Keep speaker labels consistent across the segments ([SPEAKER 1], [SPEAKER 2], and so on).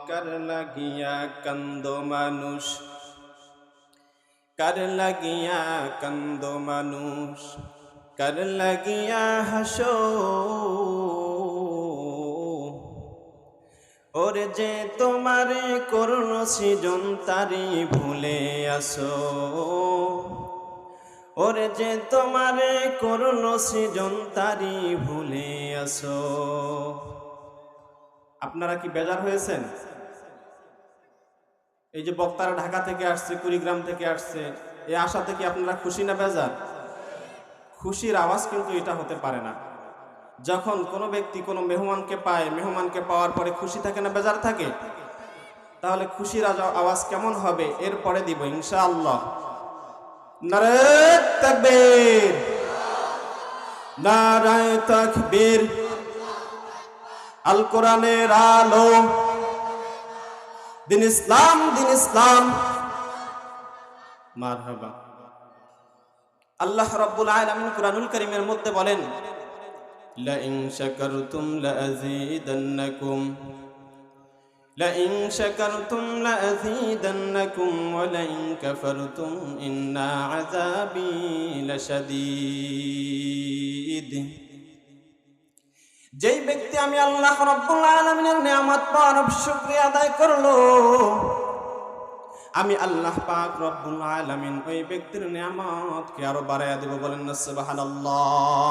[SPEAKER 1] কার লাগিয়া কান্দো মানুষ, কার লাগিয়া কান্দো মানুষ, কার লাগিয়া হাসো। ওরে যে তোমারে করুণ সৃজন তারি ভুলে আসো, ওরে যে তোমারে করুণ সৃজন তারি ভুলে আসো। আপনারা কি বেজার হয়েছেন? এই যে বক্তারা ঢাকা থেকে আসছে, কুড়িগ্রাম থেকে আসছে, এই আশা থেকে আপনারা খুশি না বেজার? খুশির আওয়াজ কিন্তু এটা হতে পারে না। যখন কোনো ব্যক্তি কোনো মেহমানকে পায়, মেহমানকে পাওয়ার পরে খুশি থাকে না বেজার থাকে? তাহলে খুশির আওয়াজ কেমন হবে এরপরে দিব ইনশাআল্লাহ। নারে তাকবীর, নারায়ে তাকবীর। আল কোরআনের আলো, দিন ইসলাম, দিন ইসলাম। মারহাবা। আল্লাহ রাব্বুল আলামিন কুরআনুল কারীমের মধ্যে বলেন, লা ইন শাকারতুম লা আযীদান্নাকুম, লা ইন শাকারতুম লা আযীদান্নাকুম ওয়া লা ইন কাফারতুম ইন্না আযাবী লাশাদীদ। যেই ব্যক্তি আমি আল্লাহ রাব্বুল আলামিনের নিয়ামত পাওয়ার শুকরিয়া আদায় করলো, আমি আল্লাহ পাক রব্বুল আলামিন ওই ব্যক্তির নিয়ামতকে আরো বাড়াইয়া দেব। বলেন না সুবহানাল্লাহ।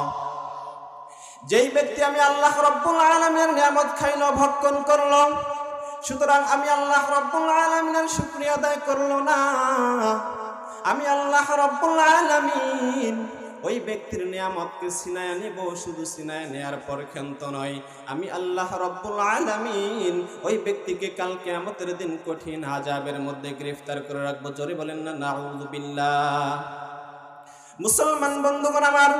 [SPEAKER 1] যেই ব্যক্তি আমি আল্লাহ রব্বুল আলামিনের নিয়ামত খাইলো, ভক্ষণ করলো, সুতরাং আমি আল্লাহ রব্বুল আলামিনের শুকরিয়া আদায় করলো না, আমি আল্লাহ রব্বুল আলামিন ওই ব্যক্তির নিয়ামতকে ছিনায়া নেব। শুধু ছিনায়া নেয়ার পর ক্ষান্ত নয়, আমি আল্লাহ রব্বুল আলামিন ওই ব্যক্তিকে কাল কিয়ামতের দিন কঠিন আযাবের মধ্যে গ্রেফতার করে রাখবো। জোরে বলেন না নাউযু বিল্লাহ। মুসলমান বন্ধুগণ আমার,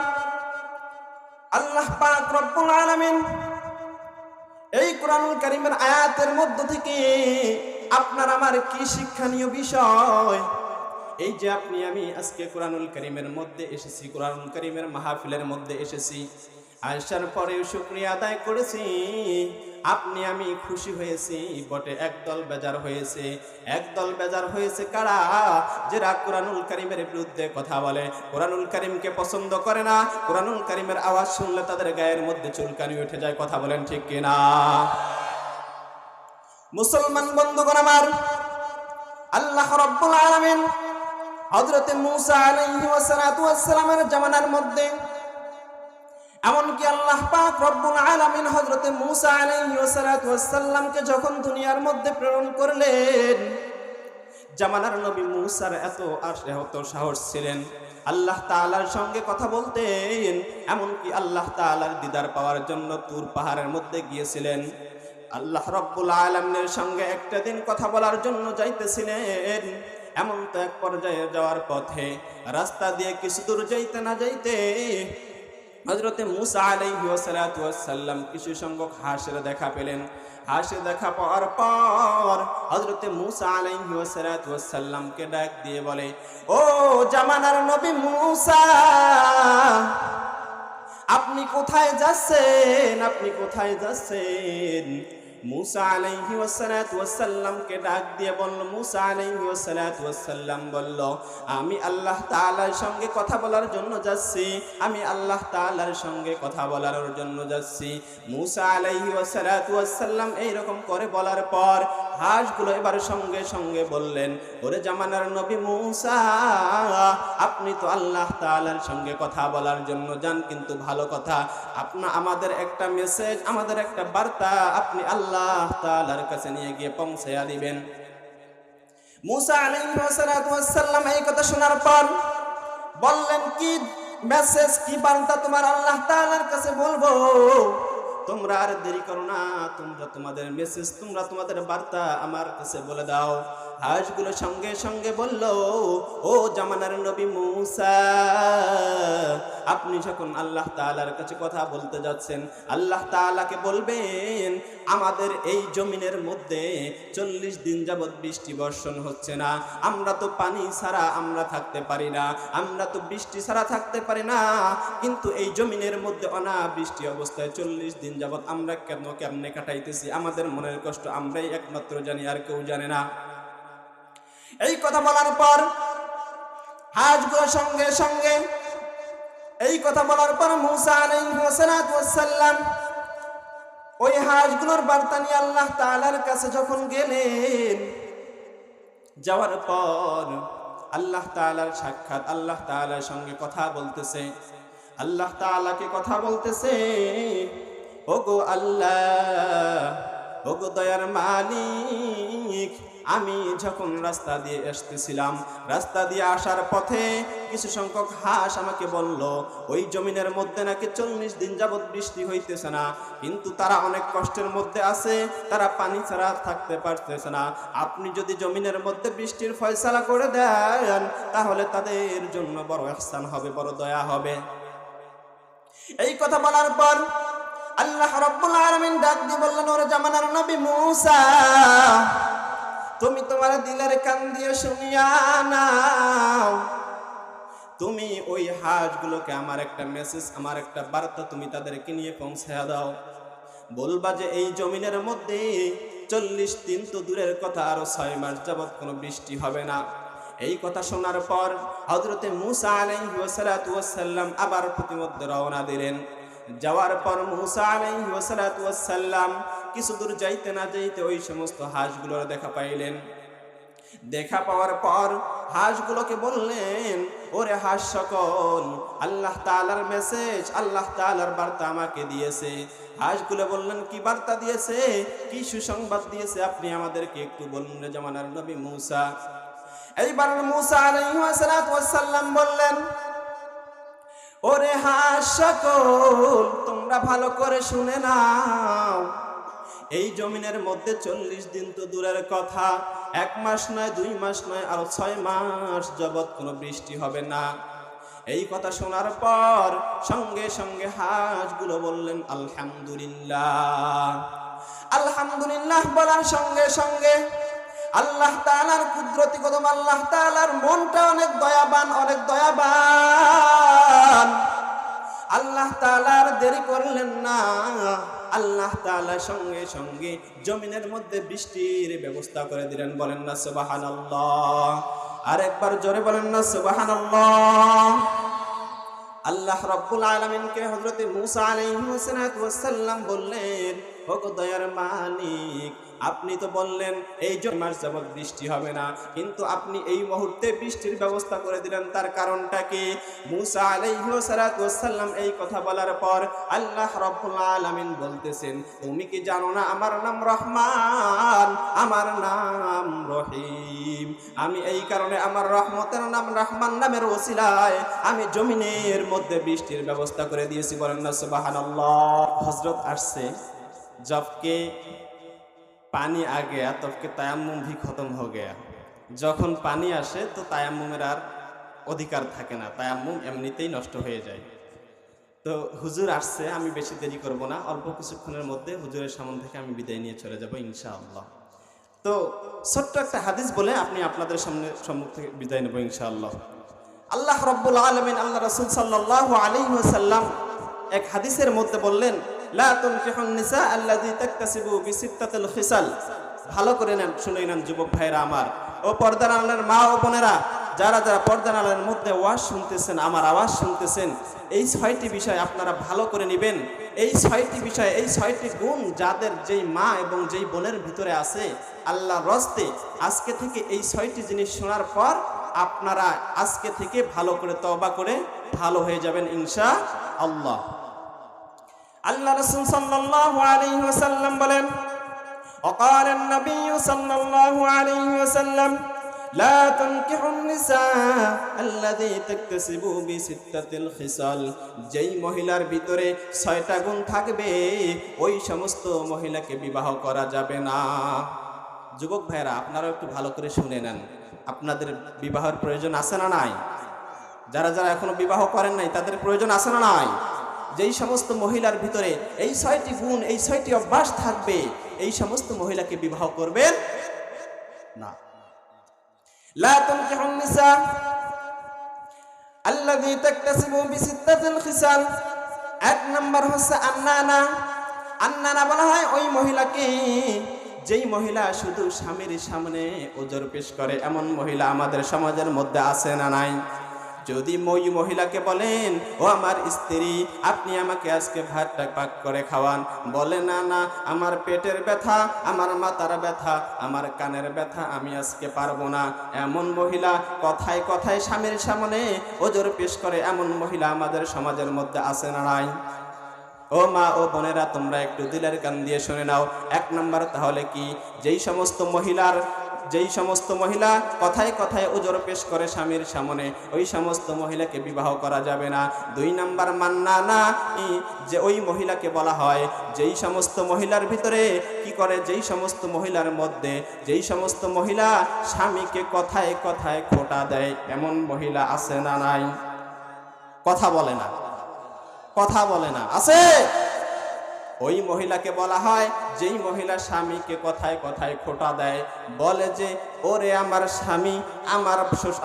[SPEAKER 1] আল্লাহ পাক রব্বুল আলামিন এই কোরআনুল কারীমের আয়াতের মধ্য থেকে আপনার আমার কি শিক্ষণীয় বিষয়? এই যে আপনি আমি আজকে কোরআনুল কারীমের মধ্যে এসেছি, কোরআনুল কারীমের মাহফিলের মধ্যে এসেছি, আসার পরেও শুকরিয়া আদায় করেছি। আপনি আমি খুশি হয়েছি বটে, একদল বেজার হয়েছে। একদল বেজার হয়েছে কারা? যারা কোরআনুল কারীমের বিরুদ্ধে কথা বলে, কোরআনুল কারীমকে পছন্দ করে না, কোরআনুল কারীমের আওয়াজ শুনলে তাদের গায়ের মধ্যে চুলকানি উঠে যায়। কথা বলেন ঠিক কিনা? মুসলমান বন্ধুগণ আমার, আল্লাহ রাব্বুল আলামিন হযরত মূসা আলাইহিস সালাতু ওয়াস সালামের জামানার মধ্যে, এমনকি আল্লাহ পাক রব্বুল আলামিন হযরত মূসা আলাইহিস সালাতু ওয়াস সালামকে যখন দুনিয়ার মধ্যে প্রেরণ করলেন, জামানার নবী মূসার এত সাহস ছিলেন, আল্লাহ তাআলার সঙ্গে কথা বলতেন। এমনকি আল্লাহ তাআলার দিদার পাওয়ার জন্য তুর পাহাড়ের মধ্যে গিয়েছিলেন। আল্লাহ রব্বুল আলামিনের সঙ্গে একটা দিন কথা বলার জন্য যাইতেছিলেন। এমন তো এক পর্যায়ে যাওয়ার পথে রাস্তা দিয়ে কিছু দূর যাইতে না যাইতে হযরতে মূসা আলাইহিস সালাতু ওয়াস সালাম কিছু সংখ্যক হাঁসের দেখা পেলেন। হাঁসের দেখা পাওয়ার পর হযরতে মূসা আলাইহিস সালাতু ওয়াস সালামকে ডাক দিয়ে বলে, ও জামানার নবী মূসা, আপনি কোথায় যাচ্ছেন? আপনি কোথায় যাচ্ছেন? মূসা আলাইহিস সালাতু ওয়াস সালামকে ডাক দিয়ে বলল, মূসা আলাইহিস সালাতু ওয়াস সালাম বলল, আমি আল্লাহ তাআলার সঙ্গে কথা বলার জন্য যাচ্ছি, আমি আল্লাহ তাআলার সঙ্গে কথা বলার জন্য যাচ্ছি। মূসা আলাইহিস সালাতু ওয়াস সালাম এইরকম করে বলার পর হাঁসগুলো এবার সঙ্গে সঙ্গে বললেন, ওরে জামানার নবী মূসা, আপনি তো আল্লাহ তাআলার সঙ্গে কথা বলার জন্য যান, কিন্তু ভালো কথা, আমাদের একটা মেসেজ, আমাদের একটা বার্তা আপনি আল্লাহ তাআলার কাছে নিয়ে গিয়ে পৌঁছায়া দিবেন। মূসা আলাইহিস সালাতু ওয়াস সালাম এই কথা শোনার পর বললেন, কি মেসেজ, কি বার্তা তোমার আল্লাহ তাআলার কাছে বলবো? তোমরা আর দেরি করো না, তোমরা তোমাদের মেসেজ, তোমরা তোমাদের বার্তা আমার কাছে বলে দাও। হাঁসগুলো সঙ্গে সঙ্গে বলল, ও জামানার নবী মূসা, আপনি যখন আল্লাহ তাআলার কাছে কথা বলতে যাচ্ছেন, আল্লাহ তাআলাকে বলবেন আমাদের এই জমিনের মধ্যে 40 দিন যাবৎ বৃষ্টি বর্ষণ হচ্ছে না, আমরা তো পানি ছাড়া আমরা থাকতে পারি না, আমরা তো বৃষ্টি ছাড়া থাকতে পারি না, কিন্তু এই জমিনের মধ্যে অনাবৃষ্টি অবস্থায় 40 দিন যাবৎ আমরা কেমনে কাটাইতেছি, আমাদের মনের কষ্ট আমরাই একমাত্র জানি, আর কেউ জানে না। এই কথা বলার পর হাঁসগুলো সঙ্গে সঙ্গে এই কথা বলার পর মূসা আলাইহিস সালাম ওই হাঁসগুলোর বার্তা নিয়ে আল্লাহ তাআলার কাছে যখন গেলেন, যাওয়ার পর আল্লাহ তাআলার সাক্ষাৎ, আল্লাহ তাআলার সঙ্গে কথা বলতেছে, আল্লাহ তাআলাকে কথা বলতেছে, ওগো আল্লাহ, ওগো দয়ার মালিক, আমি যখন রাস্তা দিয়ে আসতেছিলাম, রাস্তা দিয়ে আসার পথে কিছু সংখ্যক হাঁস আমাকে বলল ওই জমিনের মধ্যে নাকি 40 দিন যাবৎ বৃষ্টি হইতেছে না, কিন্তু তারা অনেক কষ্টের মধ্যে আছে, তারা পানি ছাড়া থাকতে পারতেছে না, আপনি যদি জমিনের মধ্যে বৃষ্টির ফয়সালা করে দেন তাহলে তাদের জন্য বড় ইহসান হবে, বড় দয়া হবে। এই কথা বলার পর আল্লাহ রাব্বুল আলামিন ডাক দিয়ে বললেন, ওরে জামানার নবী মূসা, তুমি তোমার দিলের কান দিয়ে শুনিয়া নাও, তুমি ওই হাঁসগুলোকে আমার একটা মেসেজ, আমার একটা বার্তা তুমি তাদেরকে নিয়ে পৌঁছায়া দাও, বলবা যে এই জমিনের মধ্যে 40 দিন তো দূরের কথা, আরো 6 মাস যাবৎ কোনো বৃষ্টি হবে না। এই কথা শোনার পর হযরতে মূসা আলাইহিস সালাম আবার প্রতিমধ্যে রওনা দিলেন। যাওয়ার পর মূসা আলাইহিস সালাম কিছু দূর যাইতে না যাইতে ওই সমস্ত হাঁসগুলোর দেখা পাইলেন। দেখা পাওয়ার পর হাঁসগুলোকে বললেন, ওরে হাঁস সকল, আল্লাহ তাআলার মেসেজ, আল্লাহ তাআলার বার্তা আমাকে দিয়েছে। হাঁসগুলো বললেন, কি বার্তা দিয়েছে, কি সুসংবাদ দিয়েছে, আপনি আমাদেরকে একটু বলুন রে জামানার নবী মূসা। এইবার মূসা আলাইহিস সালাম বললেন, ওরে হাঁস সকল, তোমরা ভালো করে শুনে নাও, এই জমিনের মধ্যে 40 দিন তো দূরের কথা, 1 মাস নয়, 2 মাস নয়, আরো 6 মাস যাবৎ কোনো বৃষ্টি হবে না। এই কথা শোনার পর সঙ্গে সঙ্গে হাঁসগুলো বললেন আলহামদুলিল্লাহ। আলহামদুলিল্লাহ বলার সঙ্গে সঙ্গে আল্লাহ তাআলার কুদরতি কদম, আল্লাহ তাআলার মনটা অনেক দয়াবান, অনেক দয়াবান। আল্লাহ তাআলার দেরি করলেন না, আল্লাহ তাআলা সঙ্গে সঙ্গে জমিনের মধ্যে বৃষ্টির ব্যবস্থা করে দিলেন। বলেন না সুবহানাল্লাহ, আরেকবার জোরে বলেন না সুবহানাল্লাহ। আল্লাহ রাব্বুল আলামিনকে হযরত মূসা আলাইহিস সালাম বললেন, ওগো দয়ার মালিক, আপনি তো বললেন এই মাস যাবৎ বৃষ্টি হবে না, কিন্তু আপনি এই মুহূর্তে বৃষ্টির ব্যবস্থা করে দিলেন, তার কারণটা কি? মূসা আলাইহিস সালাম এই কথা বলার পর আল্লাহ রাব্বুল আলামিন বলতেছেন, তুমি কি জানো না আমার নাম রহমান, আমার নাম রহিম, আমি এই কারণে আমার রহমতের নাম রহমান নামের ওসিলায় আমি জমিনের মধ্যে বৃষ্টির ব্যবস্থা করে দিয়েছি। বলেন না সুবহানাল্লাহ। হযরত আসছে, জবকে পানি आ गया तब के তায়াম্মুম भी खत्म हो गया। যখন পানি আসে তো তায়াম্মুমের আর অধিকার থাকে না, তায়াম্মুম এমনিতেই নষ্ট হয়ে যায়। তো হুজুর আসছে, আমি বেশি দেরি করব না, অল্প কিছুক্ষণের মধ্যে হুজুরের সামনে থেকে আমি বিদায় নিয়ে চলে যাব ইনশাআল্লাহ। তো ছোট্ট একটা হাদিস বলে আপনি আপনাদের সম্মুখ থেকে বিদায় নেব ইনশাআল্লাহ। আল্লাহ রাব্বুল আলামিন, আল্লাহ রাসূল সাল্লাল্লাহু আলাইহি ওয়াসাল্লাম এক হাদিসের মধ্যে বললেন, লা তুনকিহুন নিসা আল্লাযী তাকতাসিবু বিসিত্তাতিল খিসাল। ভালো করে নেন, শুনে নেন যুবক ভাইরা আমার, ও পর্দার আড়ালের মা ও বোনেরা, যারা যারা পর্দার আড়ালের মধ্যে ওয়াজ শুনতেছেন, আমার আওয়াজ শুনতেছেন, এই 6টি বিষয় আপনারা ভালো করে নেবেন। এই 6টি বিষয়, এই 6টি গুণ যাদের যেই মা এবং যেই বোনের ভিতরে আছে, আল্লাহর রস্তে আজকে থেকে এই 6টি জিনিস শোনার পর আপনারা আজকে থেকে ভালো করে তওবা করে ভালো হয়ে যাবেন ইনশাআল্লাহ। আল্লাহ রাসূল সাল্লাল্লাহু আলাইহি ওয়াসাল্লাম বলেন, وقال النبي صلى الله عليه وسلم لا تنكحوا النساء الذي تكتسب بستة الخصال। যেই মহিলার ভিতরে 6টা গুণ থাকবে ওই সমস্ত মহিলাকে বিবাহ করা যাবে না। যুবক ভাইয়েরা, আপনারাও একটু ভালো করে শুনে নেন, আপনাদের বিবাহের প্রয়োজন আছে না নাই? যারা যারা এখনো বিবাহ করেন নাই তাদের প্রয়োজন আছে না নাই? যেই সমস্ত মহিলার ভিতরে এই 6টি গুণ, এই 6টি অভ্যাস থাকবে, এই সমস্ত মহিলাকে বিবাহ করবেন না। লা তুনকিহুন নিসা আল্লাযী তাকতাসিবু বিসিত্তাতিল খিসাল। এক নাম্বার হচ্ছে আন্নানা। আন্নানা বলা হয় ওই মহিলাকে যেই মহিলা শুধু স্বামীর সামনে ওজর পেশ করে। এমন মহিলা আমাদের সমাজের মধ্যে আছে না নাই? যদি ওই মহিলাকে বলেন, ও আমার স্ত্রী, আপনি আমাকে আজকে ভাতটা পাক করে খাওয়ান, বলে না না, আমার পেটের ব্যথা, আমার মাথার ব্যথা, আমার কানের ব্যথা, আমি আজকে পারবো না। এমন মহিলা কথায় কথায় স্বামীর সামনে ওজর পেশ করে, এমন মহিলা আমাদের সমাজের মধ্যে আছে না নাই? ও মা ও বোনেরা, তোমরা একটু দিলের কান দিয়ে শুনে নাও। এক নাম্বার তাহলে কি, যেই সমস্ত মহিলা কথায় কথায় ওজর পেশ করে স্বামীর সামনে, ওই সমস্ত মহিলাকে বিবাহ করা যাবে না। 2 নাম্বার মান্নানা, যে ওই মহিলাকে বলা হয় যেই সমস্ত মহিলার ভিতরে কি করে, যেই সমস্ত মহিলার মধ্যে যেই সমস্ত মহিলা স্বামীকে কথায় কথায় খোঁটা দেয়। এমন মহিলা আছে না নাই? কথা বলে না, কথা বলে না, আছে? ওই মহিলাকে বলা হয় যেই মহিলা স্বামীকে কথায় কথায় খোঁটা দেয়, বলে যে ওরে আমার স্বামী,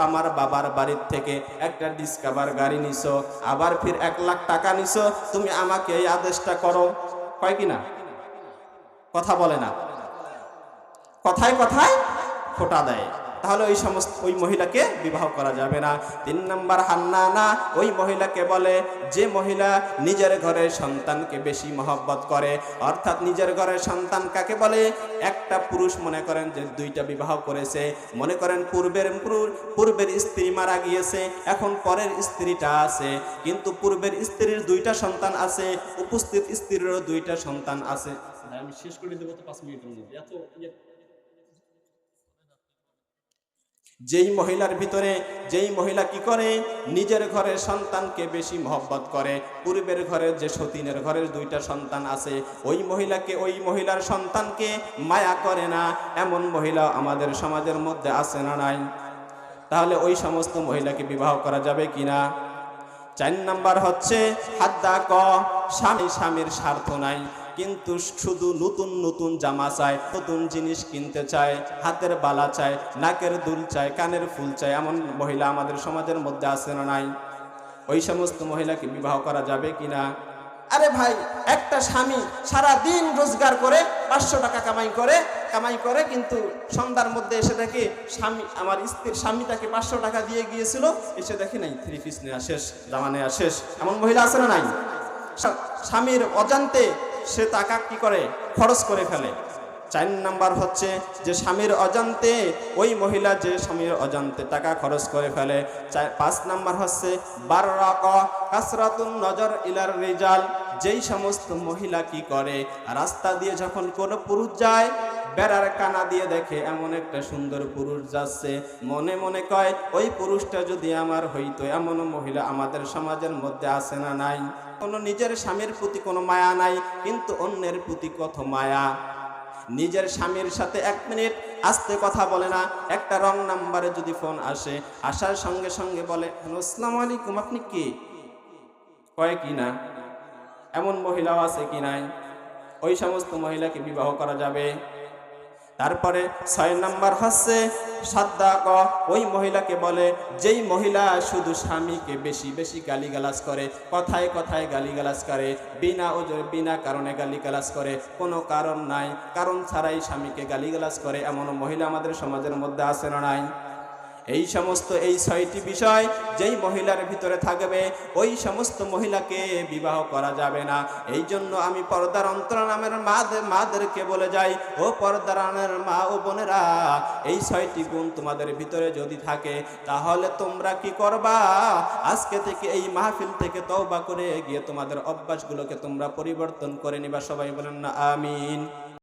[SPEAKER 1] আমার বাবার বাড়ির থেকে একটা ডিসকভার গাড়ি নিছো, আবার ফির 1 লাখ টাকা নিছো, তুমি আমাকে এই আদেশটা করো। কয় কি না? কথা বলে না, কথায় কথায় খোঁটা দেয়। তাহলে ওই মহিলাকে বিবাহ করা যাবে না। 3 নাম্বার হান্নানা, ওই মহিলাকে বলে যে মহিলা নিজের ঘরের সন্তানকে বেশি মহব্বত করে। অর্থাৎ নিজের ঘরের সন্তান কাকে বলে? একটা পুরুষ মনে করেন যে 2টা বিবাহ করেছে, মনে করেন পূর্বের স্ত্রী মারা গিয়েছে, এখন পরের স্ত্রীটা আছে, কিন্তু পূর্বের স্ত্রীর 2টা সন্তান আছে, উপস্থিত স্ত্রীরও 2টা সন্তান আছে। আমি শেষ করে দেবো তো 5 মিনিটের মধ্যে। যেই মহিলার ভিতরে, যেই মহিলা কি করে, নিজের ঘরের সন্তানকে বেশি মহব্বত করে, পূর্বের ঘরের যে সতীনের ঘরের 2টা সন্তান আছে, ওই মহিলার সন্তানকে মায়া করে না, এমন মহিলা আমাদের সমাজের মধ্যে আছে না নাই? তাহলে ওই সমস্ত মহিলাকে বিবাহ করা যাবে কিনা? 4 নাম্বার হচ্ছে স্বামীর স্বার্থ নাই, কিন্তু শুধু নতুন নতুন জামা চায়, নতুন জিনিস কিনতে চায়, হাতের বালা চায়, নাকের দুল চায়, কানের ফুল চায়। এমন মহিলা আমাদের সমাজের মধ্যে আছে না নাই? ওই সমস্ত মহিলাকে বিবাহ করা যাবে কিনা? আরে ভাই, একটা স্বামী সারা দিন রোজগার করে 500 টাকা কামাই করে, কিন্তু সন্ধ্যার মধ্যে এসে দেখে আমার স্বামী তাকে 500 টাকা দিয়ে গিয়েছিল, এসে দেখে নাই 3 পিস নেওয়া শেষ, জামা নেওয়া শেষ। এমন মহিলা আছে না নাই? স্বামীর অজান্তে সে টাকা কি করে, খরচ করে ফেলে। 4 নাম্বার হচ্ছে যে স্বামীর অজান্তে, ওই মহিলা যে স্বামীর অজান্তে টাকা খরচ করে ফেলে। 5 নাম্বার হচ্ছে কাসরাতুন নজর ইলার রিজাল, যেই সমস্ত মহিলা কি করে, রাস্তা দিয়ে যখন কোনো পুরুষ যায়, বেড়ার কানা দিয়ে দেখে এমন একটা সুন্দর পুরুষ যাচ্ছে, মনে মনে কয় ওই পুরুষটা যদি আমার হইতো। এমন মহিলা আমাদের সমাজের মধ্যে আছে না নাই? কোনো নিজের স্বামীর প্রতি কোনো মায়া নাই, কিন্তু অন্যের প্রতি কত মায়া। নিজের স্বামীর সাথে 1 মিনিট আস্তে কথা বলে না। একটা রং নাম্বারে যদি ফোন আসে, আসার সঙ্গে সঙ্গে বলে আসসালামু আলাইকুম, আপনি কি? কয় কি না? এমন মহিলাও আছে কি নাই? ওই সমস্ত মহিলাকে বিবাহ করা যাবে। তারপরে 6 নাম্বার হচ্ছে সাদ্দাক, ওই মহিলাকে বলে যেই মহিলা শুধু স্বামীকে বেশি বেশি গালিগালাজ করে, কথায় কথায় গালিগালাজ করে, বিনা কারণে গালিগালাজ করে, কোনো কারণ নাই, কারণ ছাড়াই স্বামীকে গালিগালাজ করে। এমন মহিলা আমাদের সমাজের মধ্যে আছে না নাই? এই 6টি বিষয় যেই মহিলার ভিতরে থাকবে, ওই সমস্ত মহিলাকে বিবাহ করা যাবে না। এই জন্য আমি পর্দার অন্তরালের মাদেরকে বলে যাই, ও পর্দার মা ও বোনেরা, এই 6টি গুণ তোমাদের ভিতরে যদি থাকে, তাহলে তোমরা কি করবা? আজকে থেকে এই মাহফিল থেকে তওবা করে গিয়ে তোমাদের অভ্যাসগুলোকে তোমরা পরিবর্তন করে নিবা। সবাই বলেন না আমিন।